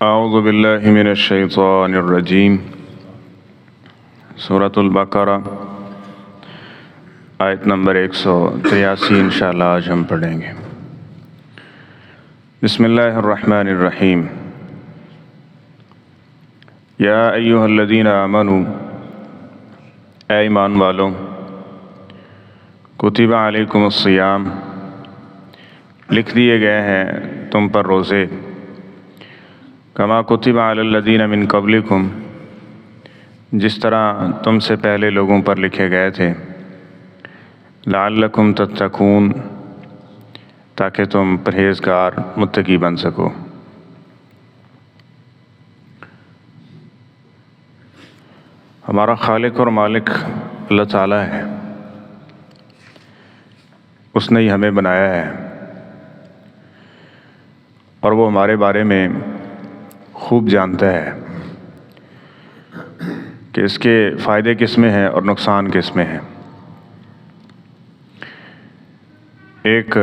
اعوذ باللہ من الشیطان الرجیم۔ سورۃ البقرہ آیت نمبر 183 انشاءاللہ آج ہم پڑھیں گے۔ بسم اللہ الرحمن الرحیم۔ یا ایھا الذین آمنوا، اے ایمان والو، کتب علیکم الصیام، لکھ دیے گئے ہیں تم پر روزے، کما کتب علی الذین من قبلکم، جس طرح تم سے پہلے لوگوں پر لکھے گئے تھے، لعلکم تتقون، تاکہ تم پرہیزگار متقی بن سکو۔ ہمارا خالق اور مالک اللہ تعالیٰ ہے، اس نے ہی ہمیں بنایا ہے اور وہ ہمارے بارے میں خوب جانتا ہے کہ اس کے فائدے کس میں ہیں اور نقصان کس میں ہیں۔ ایک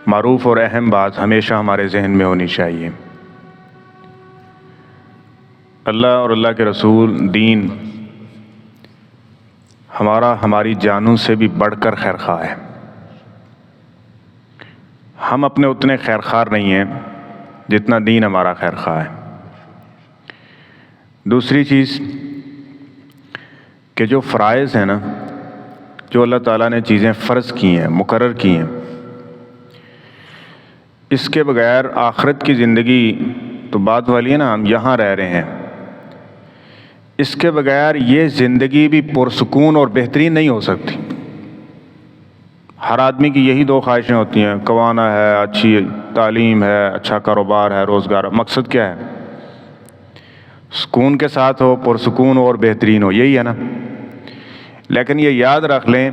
معروف اور اہم بات ہمیشہ ہمارے ذہن میں ہونی چاہیے، اللہ اور اللہ کے رسول دین ہماری جانوں سے بھی بڑھ کر خیر خواہ ہے۔ ہم اپنے اتنے خیر خواہ نہیں ہیں جتنا دین ہمارا خیر خواہ ہے۔ دوسری چیز کہ جو فرائض ہیں نا، جو اللہ تعالیٰ نے چیزیں فرض کی ہیں، مقرر کی ہیں، اس کے بغیر آخرت کی زندگی تو بات والی ہے نا، ہم یہاں رہ رہے ہیں، اس کے بغیر یہ زندگی بھی پرسکون اور بہترین نہیں ہو سکتی۔ ہر آدمی کی یہی دو خواہشیں ہوتی ہیں، کمانا ہے، اچھی تعلیم ہے، اچھا کاروبار ہے، روزگار۔ مقصد کیا ہے؟ سکون کے ساتھ ہو، پرسکون ہو اور بہترین ہو، یہی ہے نا۔ لیکن یہ یاد رکھ لیں،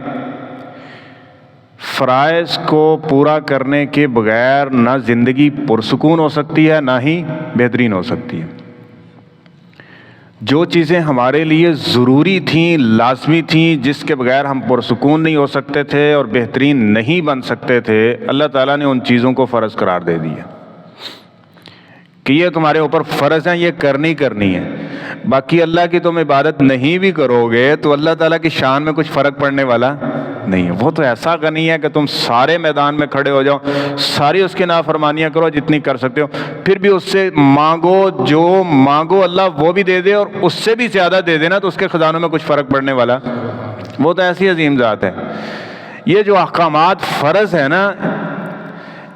فرائض کو پورا کرنے کے بغیر نہ زندگی پرسکون ہو سکتی ہے، نہ ہی بہترین ہو سکتی ہے۔ جو چیزیں ہمارے لیے ضروری تھیں، لازمی تھیں، جس کے بغیر ہم پرسکون نہیں ہو سکتے تھے اور بہترین نہیں بن سکتے تھے، اللہ تعالیٰ نے ان چیزوں کو فرض قرار دے دیا کہ یہ تمہارے اوپر فرض ہیں، یہ کرنی ہے۔ باقی اللہ کی تم عبادت نہیں بھی کرو گے تو اللہ تعالیٰ کی شان میں کچھ فرق پڑنے والا نہیں ہے۔ وہ تو ایسا غنی ہے کہ تم سارے میدان میں کھڑے ہو جاؤ، ساری اس کی نافرمانیاں کرو جتنی کر سکتے ہو، پھر بھی اس سے مانگو، جو مانگو اللہ وہ بھی دے دے اور اس سے بھی زیادہ دے دینا، تو اس کے خزانوں میں کچھ فرق پڑنے والا، وہ تو ایسی عظیم ذات ہے۔ یہ جو احکامات فرض ہے نا،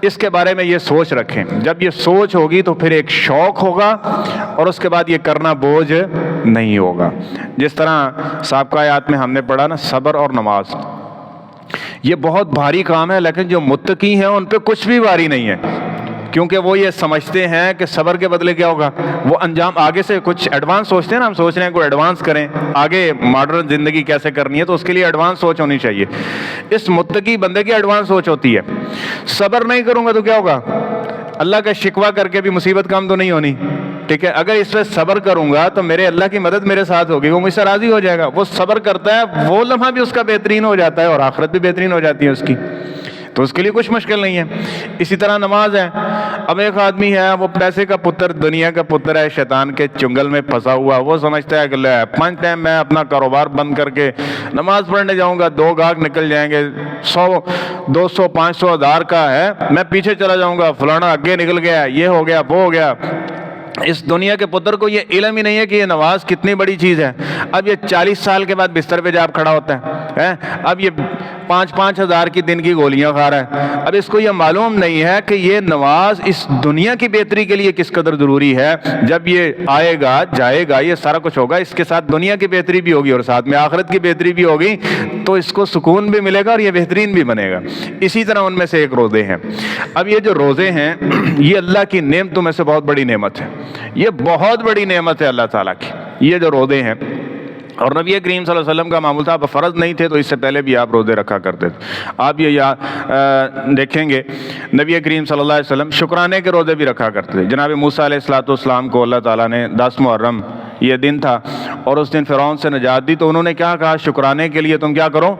اس کے بارے میں یہ سوچ رکھیں۔ جب یہ سوچ ہوگی تو پھر ایک شوق ہوگا اور اس کے بعد یہ کرنا بوجھ نہیں ہوگا۔ جس طرح سابقہ آیات میں ہم نے پڑھا نا، صبر اور نماز، یہ بہت بھاری کام ہے، لیکن جو متقی ہیں ان پہ کچھ بھی بھاری نہیں ہے، کیونکہ وہ یہ سمجھتے ہیں کہ صبر کے بدلے کیا ہوگا، وہ انجام آگے سے کچھ ایڈوانس سوچتے ہیں نا۔ ہم سوچ رہے ہیں کوئی ایڈوانس کریں، آگے ماڈرن زندگی کیسے کرنی ہے، تو اس کے لیے ایڈوانس سوچ ہونی چاہیے۔ اس متقی بندے کی ایڈوانس سوچ ہوتی ہے، صبر نہیں کروں گا تو کیا ہوگا، اللہ کا شکوہ کر کے بھی مصیبت کم تو نہیں ہونی، ٹھیک ہے۔ اگر اس پہ صبر کروں گا تو میرے اللہ کی مدد میرے ساتھ ہوگی، وہ مجھ سے راضی ہو جائے گا۔ وہ صبر کرتا ہے، وہ لمحہ بھی اس کا بہترین ہو جاتا ہے اور آخرت بھی بہترین ہو جاتی ہے اس کی، تو اس کے لیے کچھ مشکل نہیں ہے۔ اسی طرح نماز ہے۔ اب ایک آدمی ہے، وہ پیسے کا پتر، دنیا کا پتر ہے، شیطان کے چنگل میں پھنسا ہوا، وہ سمجھتا ہے کہ لے 5 ٹائم میں اپنا کاروبار بند کر کے نماز پڑھنے جاؤں گا، 2 گاہک نکل جائیں گے، 100 200 500 1000 کا ہے، میں پیچھے چلا جاؤں گا، فلانا آگے نکل گیا، یہ ہو گیا، وہ ہو گیا۔ اس دنیا کے پتر کو یہ علم ہی نہیں ہے کہ یہ نماز کتنی بڑی چیز ہے۔ اب یہ 40 سال کے بعد بستر پہ جا کھڑا ہوتا ہے، اب یہ 5-5 ہزار کی دن کی گولیاں کھا رہا ہے۔ اب اس کو یہ معلوم نہیں ہے کہ یہ نماز اس دنیا کی بہتری کے لیے کس قدر ضروری ہے۔ جب یہ آئے گا، جائے گا، یہ سارا کچھ ہوگا، اس کے ساتھ دنیا کی بہتری بھی ہوگی اور ساتھ میں آخرت کی بہتری بھی ہوگی، تو اس کو سکون بھی ملے گا اور یہ بہترین بھی بنے گا۔ اسی طرح ان میں سے ایک روزے ہیں۔ اب یہ جو روزے ہیں، یہ اللہ کی نعمتوں میں سے بہت بڑی نعمت ہے، یہ بہت بڑی نعمت ہے اللہ تعالیٰ کی، یہ جو روزے ہیں۔ اور نبی کریم صلی اللہ علیہ وسلم کا معمول تھا، فرض نہیں تھے تو اس سے پہلے بھی آپ روزے رکھا کرتے تھے۔ آپ یہ دیکھیں گے نبی کریم صلی اللہ علیہ وسلم شکرانے کے روزے بھی رکھا کرتے تھے۔ جناب موسیٰ علیہ السلام کو اللہ تعالیٰ نے 10 محرم یہ دن تھا اور اس دن فرعون سے نجات دی، تو انہوں نے کیا کہا، شکرانے کے لیے تم کیا کرو،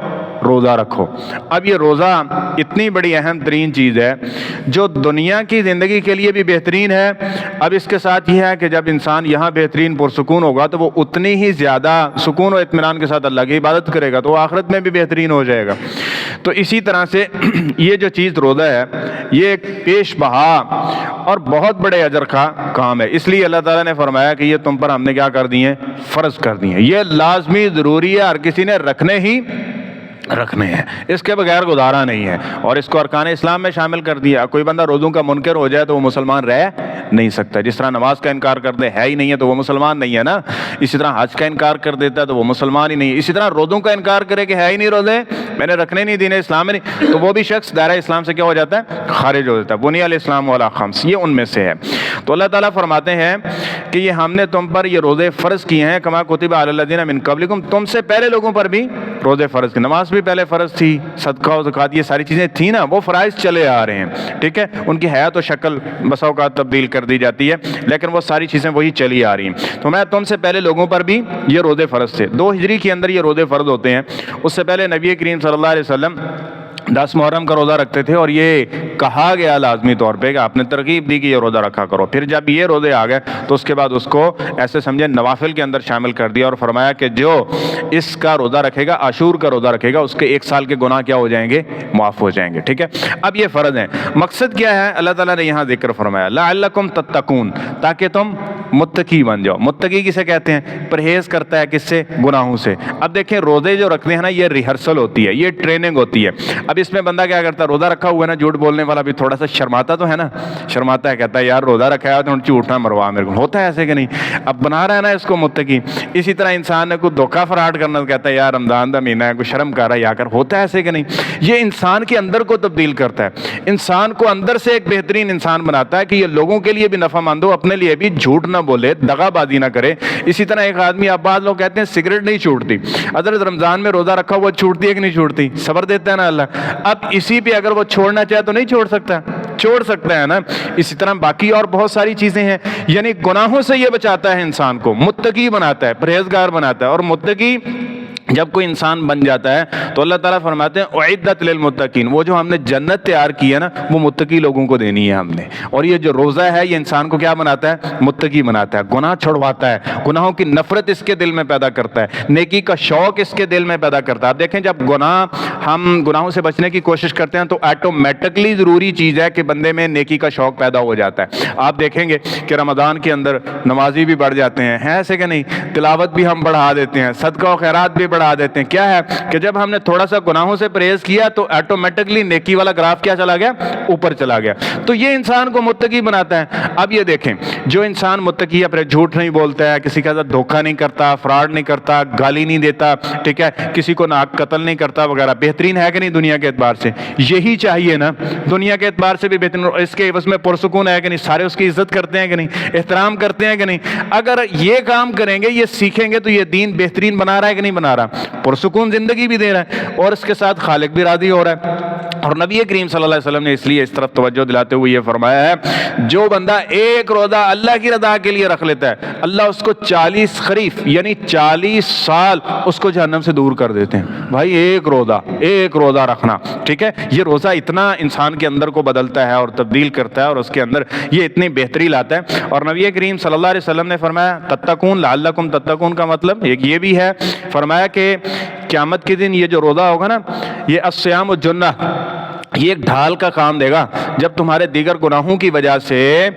روزہ رکھو۔ اب یہ روزہ اتنی بڑی اہم ترین چیز ہے جو دنیا کی زندگی کے لیے بھی بہترین ہے۔ اب اس کے ساتھ یہ ہے کہ جب انسان یہاں بہترین پرسکون ہوگا تو وہ اتنی ہی زیادہ سکون و اطمینان کے ساتھ اللہ کی عبادت کرے گا، تو وہ آخرت میں بھی بہترین ہو جائے گا۔ تو اسی طرح سے یہ جو چیز روزہ ہے یہ ایک پیش بہا اور بہت بڑے اجر کا کام ہے، اس لیے اللہ تعالیٰ نے فرمایا کہ یہ تم پر ہم نے کیا کر دی ہیں؟ فرض کر دی ہیں۔ یہ لازمی ضروری ہے، ہر کسی نے رکھنے ہیں، اس کے بغیر گزارا نہیں ہے، اور اس کو ارکان اسلام میں شامل کر دیا۔ کوئی بندہ روزوں کا منکر ہو جائے تو وہ مسلمان رہ نہیں سکتا۔ جس طرح نماز کا انکار کر دے ہے ہی نہیں ہے تو وہ مسلمان نہیں ہے نا، اسی طرح حج کا انکار کر دیتا ہے تو وہ مسلمان ہی نہیں ہے، اسی طرح روزوں کا انکار کرے کہ ہے ہی نہیں روزے، میں نے رکھنے نہیں، دین اسلام میں نہیں، تو وہ بھی شخص دائرہ اسلام سے کیا ہو جاتا ہے؟ خارج ہو جاتا ہے۔ بنی الاسلام علی خمس، یہ ان میں سے ہے۔ تو اللہ تعالیٰ فرماتے ہیں کہ یہ ہم نے تم پر یہ روزے فرض کیے ہیں، کما کتب علی الذین من قبلکم، تم سے پہلے لوگوں پر بھی روزے فرض کی، نماز بھی پہلے فرض تھی، صدقہ و زکوٰۃ یہ ساری چیزیں تھیں نا، وہ فرائض چلے آ رہے ہیں، ٹھیک ہے، ان کی حیات و شکل بسا اوقات تبدیل کر دی جاتی ہے لیکن وہ ساری چیزیں وہی چلی آ رہی ہیں۔ تو میں تم سے پہلے لوگوں پر بھی یہ روزے فرض تھے، 2 ہجری کے اندر یہ روزے فرض ہوتے ہیں۔ اس سے پہلے نبی کریم صلی اللہ علیہ وسلم 10 محرم کا روزہ رکھتے تھے، اور یہ کہا گیا لازمی طور پہ کہ آپ نے ترغیب دی کہ یہ روزہ رکھا کرو۔ پھر جب یہ روزے آ گئے تو اس کے بعد اس کو ایسے سمجھے نوافل کے اندر شامل کر دیا، اور فرمایا کہ جو اس کا روزہ رکھے گا، عاشور کا روزہ رکھے گا، اس کے 1 سال کے گناہ کیا ہو جائیں گے؟ معاف ہو جائیں گے، ٹھیک ہے۔ اب یہ فرض ہیں، مقصد کیا ہے؟ اللہ تعالیٰ نے یہاں ذکر فرمایا لعلکم تتقون، تاکہ تم متقی بن جاؤ۔ متقی کسے کہتے ہیں؟ پرہیز کرتا ہے کس سے؟ گناہوں سے۔ اب دیکھیں روزے جو رکھتے ہیں نا، یہ ریہرسل ہوتی ہے، یہ ٹریننگ ہوتی ہے۔ اب اس میں بندہ کیا کرتا ہے؟ روزہ رکھا ہوا ہے نا، جھوٹ بولنے والا بھی تھوڑا سا شرماتا تو ہے نا، شرماتا ہے، کہتا ہے یار روزہ رکھا ہے تو جھوٹ نہ مروا میرے کو، ہوتا ہے ایسے کہ نہیں؟ اب بنا رہا ہے نا اس کو متقی۔ اسی طرح انسان نے کوئی دھوکہ فراڈ کرنا، کہتا ہے یار رمضان کا مہینہ ہے، کوئی شرم کر رہا ہے یا کر، ہوتا ہے ایسے کہ نہیں؟ یہ انسان کے اندر کو تبدیل کرتا ہے، انسان کو اندر سے ایک بہترین انسان بناتا ہے کہ یہ لوگوں کے لیے بھی نفع مند ہو، اپنے لیے بھی جھوٹ نہ بولے، دغا بازی نہ کرے۔ اسی طرح ایک آدمی، اب بعض لوگ کہتے ہیں سگریٹ نہیں چھوٹتی، حضرت رمضان میں روزہ رکھا ہوا چھوٹتی ہے کہ نہیں چھوٹتی؟ صبر دیتا ہے نا اللہ۔ اب اسی پہ اگر وہ چھوڑنا چاہے تو نہیں چھوڑ سکتا ہے نا۔ اسی طرح باقی اور بہت ساری چیزیں ہیں، یعنی گناہوں سے یہ بچاتا ہے انسان کو، متقی بناتا ہے، پرہیزگار بناتا ہے۔ اور متقی جب کوئی انسان بن جاتا ہے تو اللہ تعالیٰ فرماتے ہیں اعدت للمتقین، وہ جو ہم نے جنت تیار کی ہے نا، وہ متقی لوگوں کو دینی ہے ہم نے۔ اور یہ جو روزہ ہے یہ انسان کو کیا بناتا ہے؟ متقی بناتا ہے، گناہ چھڑواتا ہے، گناہوں کی نفرت اس کے دل میں پیدا کرتا ہے، نیکی کا شوق اس کے دل میں پیدا کرتا ہے۔ آپ دیکھیں جب ہم گناہوں سے بچنے کی کوشش کرتے ہیں تو آٹومیٹکلی ضروری چیز ہے کہ بندے میں نیکی کا شوق پیدا ہو جاتا ہے۔ آپ دیکھیں گے کہ رمضان کے اندر نمازی بھی بڑھ جاتے ہیں ایسے کہ نہیں، تلاوت بھی ہم بڑھا دیتے ہیں، صدقہ و خیرات بھی بڑھا دیتے ہیں۔ کیا ہے کہ جب ہم نے تھوڑا سا گناہوں سے پرہیز کیا تو آٹومیٹکلی نیکی والا گراف کیا چلا گیا؟ اوپر چلا گیا۔ تو یہ انسان کو متقی بناتا ہے۔ اب یہ دیکھیں جو انسان متقی ہے، پھر جھوٹ نہیں بولتا ہے، کسی کے ساتھ دھوکہ نہیں کرتا، فراڈ نہیں کرتا، گالی نہیں دیتا، ٹھیک ہے، کسی کو ناحق قتل نہیں کرتا وغیرہ، بہترین ہے کہ نہیں دنیا کے اعتبار سے؟ یہی چاہیے نا، دنیا کے اعتبار سے بھی بہترین، اس کے عوض میں پرسکون ہے کہ نہیں؟ سارے اس کی عزت کرتے ہیں کہ نہیں؟ احترام کرتے ہیں کہ نہیں؟ اگر یہ کام کریں گے، یہ سیکھیں گے تو یہ دین بہترین بنا رہا ہے کہ نہیں بنا رہا؟ پرسکون زندگی بھی دے رہا ہے اور اس کے ساتھ خالق بھی راضی ہو رہا ہے۔ اور نبی کریم صلی اللہ علیہ وسلم نے اس لیے اس طرف توجہ دلاتے ہوئے یہ فرمایا ہے، جو بندہ ایک روزہ اللہ کی رضا کے لیے رکھ لیتا ہے، اللہ اس کو 40 خریف یعنی 40 سال اس کو جہنم سے دور کر دیتے ہیں۔ بھائی ایک روزہ رکھنا، ٹھیک ہے، یہ روزہ اتنا انسان کے اندر کو بدلتا ہے اور تبدیل کرتا ہے اور اس کے اندر یہ اتنی بہتری لاتا ہے۔ اور نبی کریم صلی اللہ علیہ وسلم نے فرمایا تتقون لعلکم تتقون کا مطلب ایک یہ بھی ہے، فرمایا کہ قیامت کے دن یہ جو روزہ ہوگا نا، یہ الصیام الجنہ، یہ ایک ڈھال کا کام دے گا۔ جب تمہارے دیگر گناہوں کی وجہ سے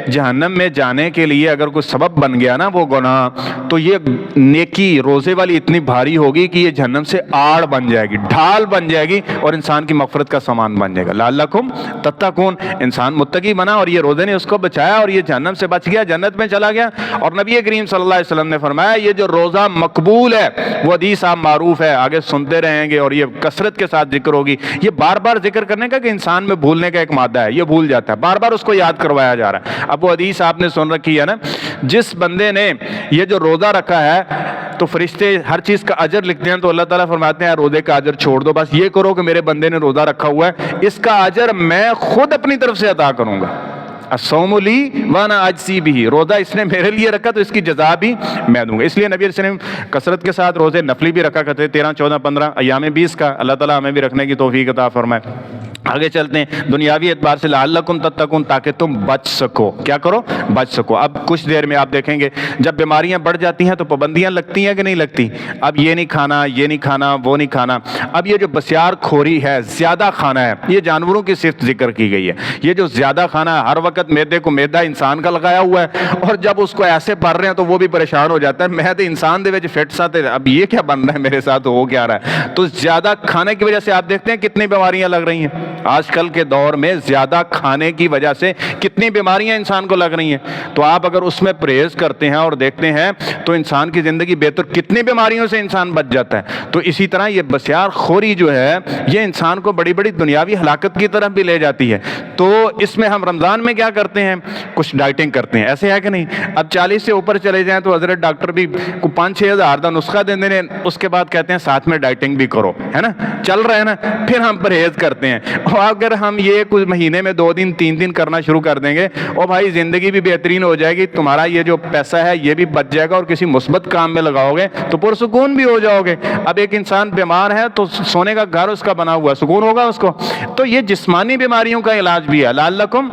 جہنم میں جانے کے لیے اگر کوئی سبب بن گیا نا وہ گناہ، تو یہ نیکی روزے والی اتنی بھاری ہوگی کہ یہ جہنم سے آڑ بن جائے گی، ڈھال بن جائے گی اور انسان کی مغفرت کا سامان بن جائے گا۔ لعلکم تتقون، انسان متقی بنا اور یہ روزے نے اس کو بچایا اور یہ جہنم سے بچ گیا، جنت میں چلا گیا۔ اور نبی کریم صلی اللہ علیہ وسلم نے فرمایا یہ جو روزہ مقبول ہے، وہ حدیث آپ معروف ہے، آگے سنتے رہیں گے اور یہ کثرت کے ساتھ ذکر ہوگی۔ یہ بار بار ذکر کرنے کا کہ انسان میں بھولنے کا ایک مادہ ہے، یہ بھول جاتا ہے، بار بار اس کو یاد کروایا جا رہا ہے۔ اب وہ حدیث آپ نے سن رکھی ہے نا، جس بندے نے یہ جو روزہ رکھا ہے تو فرشتے ہر چیز کا اجر لکھتے ہیں، تو اللہ تعالیٰ فرماتے ہیں روزے کا اجر چھوڑ دو، بس یہ کرو کہ میرے بندے نے روزہ رکھا ہوا ہے، اس کا اجر میں خود اپنی طرف سے عطا کروں گا۔ الصوم لی وانا اجزی بھی، روزہ اس نے میرے لیے رکھا تو اس کی جزا بھی میں دوں گا۔ اس لیے نبی علیہ السلام کثرت کے ساتھ روزے نفلی بھی رکھا کرتے، 13، 14، 15 ایام 20 کا۔ اللہ تعالیٰ ہمیں بھی رکھنے کی توفیق عطا فرمائے۔ آگے چلتے ہیں، دنیاوی اعتبار سے لعلکم تتقون، تاکہ تم بچ سکو۔ کیا کرو؟ بچ سکو۔ اب کچھ دیر میں آپ دیکھیں گے جب بیماریاں بڑھ جاتی ہیں تو پابندیاں لگتی ہیں کہ نہیں لگتی؟ اب یہ نہیں کھانا، یہ نہیں کھانا، وہ نہیں کھانا۔ اب یہ جو بسیار خوری ہے، زیادہ کھانا ہے، یہ جانوروں کی صفت ذکر کی گئی ہے۔ یہ جو زیادہ کھانا ہے، ہر وقت میدے کو میدا انسان کا لگایا ہوا ہے، اور جب اس کو ایسے بھر رہے ہیں تو وہ بھی پریشان ہو جاتا ہے، میں تو انسان دے وچ فٹ سا تے اب یہ کیا بن رہا ہے میرے ساتھ، ہو کیا رہا ہے؟ تو زیادہ کھانے کی وجہ سے آپ دیکھتے ہیں کتنی بیماریاں لگ رہی ہیں آج کل کے دور میں۔ زیادہ کھانے کی وجہ سے کتنی بیماریاں انسان کو لگ رہی ہیں۔ تو آپ اگر اس میں پرہیز کرتے ہیں اور دیکھتے ہیں تو انسان کی زندگی بہتر، کتنی بیماریوں سے انسان بچ جاتا ہے۔ تو اسی طرح یہ بسیار خوری جو ہے یہ انسان کو بڑی بڑی دنیاوی ہلاکت کی طرف بھی لے جاتی ہے۔ تو اس میں ہم رمضان میں کیا کرتے ہیں؟ کچھ ڈائٹنگ کرتے ہیں، ایسے ہے کہ نہیں؟ اب 40 سے اوپر چلے جائیں تو حضرت ڈاکٹر بھی 5-6 ہزار کا نسخہ دے دیں، اس کے بعد کہتے ہیں ساتھ میں ڈائٹنگ بھی کرو، ہے نا؟ چل رہا ہے نا؟ پھر ہم پرہیز کرتے ہیں۔ اور اگر ہم یہ کچھ مہینے میں 2 دن 3 دن کرنا شروع کر دیں گے، اور بھائی زندگی بھی بہترین ہو جائے گی، تمہارا یہ جو پیسہ ہے یہ بھی بچ جائے گا، اور کسی مثبت کام میں لگاؤ گے تو پرسکون بھی ہو جاؤ گے۔ اب ایک انسان بیمار ہے تو سونے کا گھر اس کا بنا ہوا ہے، سکون ہوگا اس کو؟ تو یہ جسمانی بیماریوں کا علاج بھی ہے، لعلکم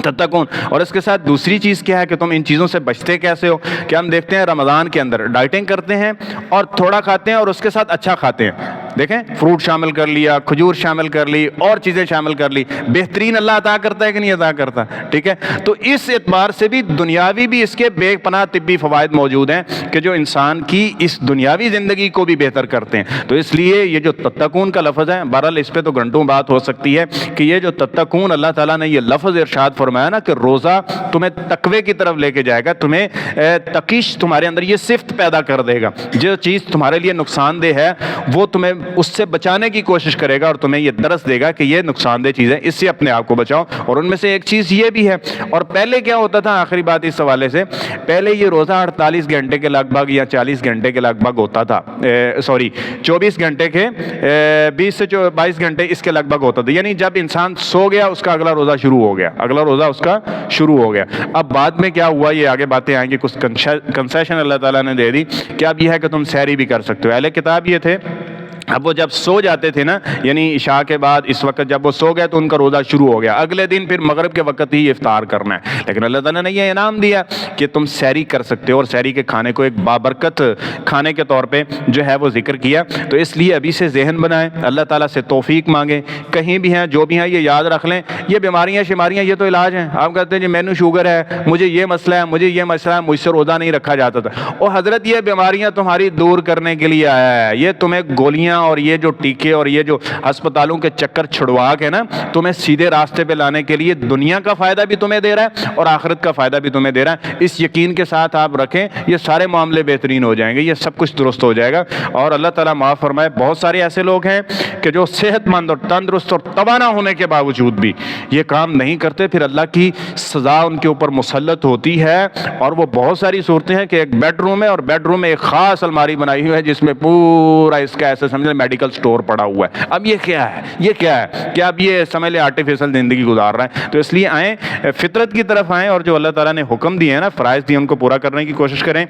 تتقون۔ اور اس کے ساتھ دوسری چیز کیا ہے کہ تم ان چیزوں سے بچتے کیسے ہو؟ کہ ہم دیکھتے ہیں رمضان کے اندر ڈائٹنگ کرتے ہیں اور تھوڑا کھاتے ہیں اور اس کے ساتھ اچھا کھاتے ہیں۔ دیکھیں فروٹ شامل کر لیا، کھجور شامل کر لی، اور چیزیں شامل کر لی، بہترین اللہ عطا کرتا ہے کہ نہیں عطا کرتا؟ ٹھیک ہے، تو اس اعتبار سے بھی دنیاوی بھی اس کے بے پناہ طبی فوائد موجود ہیں کہ جو انسان کی اس دنیاوی زندگی کو بھی بہتر کرتے ہیں۔ تو اس لیے یہ جو تتقون کا لفظ ہے، بہرحال اس پہ تو گھنٹوں بات ہو سکتی ہے کہ یہ جو تتقون اللہ تعالیٰ نے یہ لفظ ارشاد فرمایا نا کہ روزہ تمہیں تقوی کی طرف لے کے جائے گا، تمہیں تقیش تمہارے اندر یہ صفت پیدا کر دے گا، جو چیز تمہارے لیے نقصان دہ ہے وہ تمہیں اس سے بچانے کی کوشش کرے گا، اور تمہیں یہ درس دے گا کہ یہ نقصان دہ چیز ہے، اس سے اپنے آپ کو بچاؤ۔ اور ان میں سے ایک چیز یہ بھی ہے، اور پہلے کیا ہوتا تھا، آخری بات اس حوالے سے، پہلے یہ روزہ 48 گھنٹے کے لگ بھگ یا 40 گھنٹے کے لگ بھگ ہوتا تھا، 24 گھنٹے کے 20 سے 22 گھنٹے اس کے لگ بھگ ہوتا تھا، یعنی جب انسان سو گیا اس کا اگلا روزہ شروع ہو گیا، اگلا روزہ اس کا شروع ہو گیا۔ اب بعد میں کیا ہوا، یہ آگے باتیں آئیں گی، کچھ کنسیشن اللہ تعالیٰ نے دے دی کہ اب یہ ہے کہ تم سحری بھی کر سکتے ہو۔ اہل کتاب یہ تھے، اب وہ جب سو جاتے تھے نا، یعنی عشاء کے بعد اس وقت جب وہ سو گئے تو ان کا روزہ شروع ہو گیا، اگلے دن پھر مغرب کے وقت ہی افطار کرنا ہے۔ لیکن اللہ تعالیٰ نے یہ انعام دیا کہ تم سحری کر سکتے ہو، اور سحری کے کھانے کو ایک بابرکت کھانے کے طور پہ جو ہے وہ ذکر کیا۔ تو اس لیے ابھی سے ذہن بنائیں، اللہ تعالیٰ سے توفیق مانگیں، کہیں بھی ہیں جو بھی ہیں یہ یاد رکھ لیں، یہ بیماریاں شماریاں یہ تو علاج ہیں۔ آپ کہتے ہیں جی مینو شوگر ہے، مجھے یہ مسئلہ ہے، مجھے یہ مسئلہ ہے، مجھ سے روزہ نہیں رکھا جاتا تھا، اور حضرت یہ بیماریاں تمہاری دور کرنے کے لیے آیا ہے، یہ تمہیں گولیاں اور یہ جو اور یہ جو ہسپتالوں کے چکر چھڑوا کے نا تمہیں سیدھے راستے پہ لانے کے لیے دنیا کا فائدہ بھی تمہیں دے رہا ہے اور آخرت کا فائدہ بھی تمہیں دے رہا ہے۔ اس یقین کے ساتھ آپ رکھیں، یہ سارے معاملے بہترین ہو جائیں گے، یہ سب کچھ درست ہو جائے گا۔ اور اللہ تعالیٰ معاف فرمائے، بہت سارے ایسے لوگ ہیں کہ جو صحت مند اور تندرست اور توانا ہونے کے باوجود بھی یہ کام نہیں کرتے، پھر اللہ کی سزا ان کے اوپر مسلط ہوتی ہے۔ اور وہ بہت ساری صورتیں ہیں کہ ایک بیڈ روم ہے اور بیڈ روم میں ایک خاص الماری بنائی ہوئی ہے جس میں پورا اس کا ایسے سمجھ لیں میڈیکل سٹور پڑا ہوا ہے۔ اب یہ کیا ہے، یہ کیا ہے کہ اب یہ سمجھ لیں آرٹیفیشل زندگی گزار رہا ہے۔ تو اس لیے آئیں، فطرت کی طرف آئیں، اور جو اللہ تعالیٰ نے حکم دیے ہیں نا، فرائض دیے، ان کو پورا کرنے کی کوشش کریں،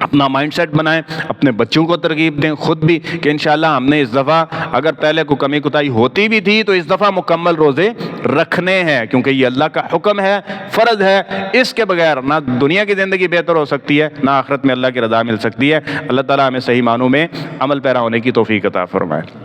اپنا مائنڈ سیٹ بنائیں، اپنے بچوں کو ترغیب دیں، خود بھی کہ انشاءاللہ ہم نے اس دفعہ اگر پہلے کو کمی کوتاہی ہوتی بھی تھی تو اس دفعہ مکمل روزے رکھنے ہیں، کیونکہ یہ اللہ کا حکم ہے، فرض ہے، اس کے بغیر نہ دنیا کی زندگی بہتر ہو سکتی ہے، نہ آخرت میں اللہ کی رضا مل سکتی ہے۔ اللہ تعالیٰ ہمیں صحیح معنوں میں عمل پیرا ہونے کی توفیق عطا فرمائے۔